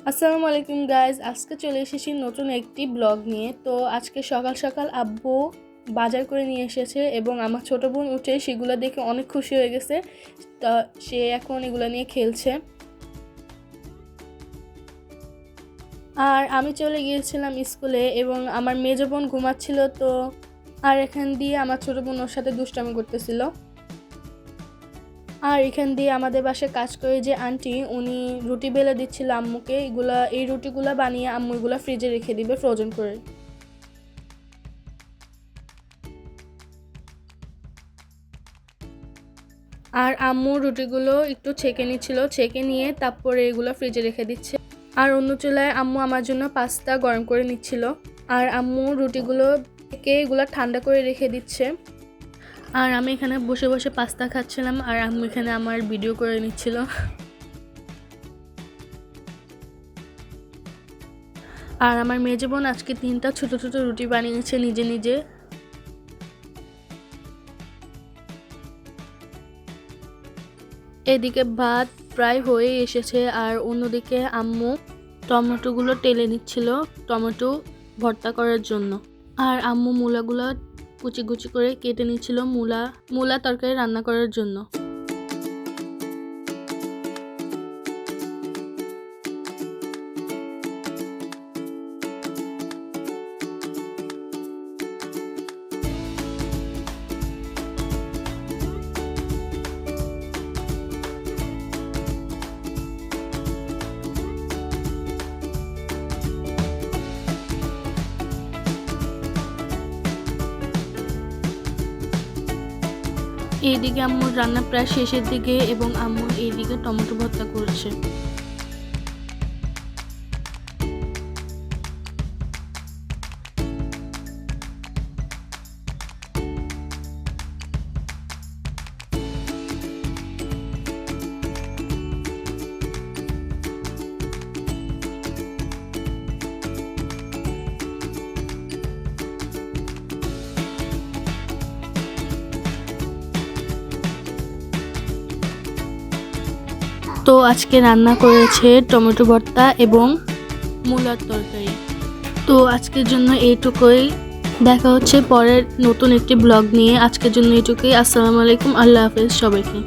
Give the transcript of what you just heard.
আসসালামু আলাইকুম গাইজ, আজকে চলে এসেছি নতুন একটি ব্লগ নিয়ে। তো আজকে সকাল সকাল আব্বু বাজার করে নিয়ে এসেছে এবং আমার ছোট বোন উঠে সেগুলো দেখে অনেক খুশি হয়ে গেছে। তা সে এখন এগুলো নিয়ে খেলছে। আর আমি চলে গিয়েছিলাম স্কুলে এবং আমার মেজো বোন ঘুমাচ্ছিল। তো আর এখান দিয়ে আমার ছোট বোন ওর সাথে দুষ্টামি করতেছিল। আর এখান দিয়ে আমাদের বাসায় কাজ করে যে আন্টি, উনি রুটি বেলে দিচ্ছিল আম্মুকে। এই রুটিগুলা বানিয়ে আম্মু এগুলা ফ্রিজে রেখে দিবে ফ্রোজেন করে। আর আম্মু রুটিগুলো একটু ছেঁকে নিচ্ছিল, ছেঁকে নিয়ে তারপরে এগুলো ফ্রিজে রেখে দিচ্ছে। আর অন্য চুলায় আম্মু আমার জন্য পাস্তা গরম করে নিচ্ছিল। আর আম্মু রুটিগুলো থেকে এগুলো ঠান্ডা করে রেখে দিচ্ছে। আর আমি এখানে বসে বসে পাস্তা খাচ্ছিলাম আর আম্মু এখানে আমার ভিডিও করে নিচ্ছিল। আর আমার মেজো বোন আজকে 3টা ছোট ছোট রুটি বানিয়েছে নিজে নিজে। এদিকে ভাত প্রায় হয়ে এসেছে আর অন্যদিকে আম্মু টমেটোগুলো টেলে নিচ্ছিল টমেটো ভর্তা করার জন্য। আর আম্মু মূলাগুলো কুচি কুচি করে কেটে নিচ্ছিল মূলা তরকারি রান্না করার জন্য। এইদিকে আম্মুর রান্না প্রায় শেষের দিকে এবং আম্মু এইদিকে টমেটো ভর্তা করছে। তো আজকে রান্না করেছে টমেটো ভর্তা এবং মূলার তরকারি। তো আজকের জন্য এইটুকুই, দেখা হচ্ছে পরের নতুন একটি ব্লগ নিয়ে। আজকের জন্য এইটুকুই। আসসালামু আলাইকুম, আল্লাহ হাফেজ সবাইকে।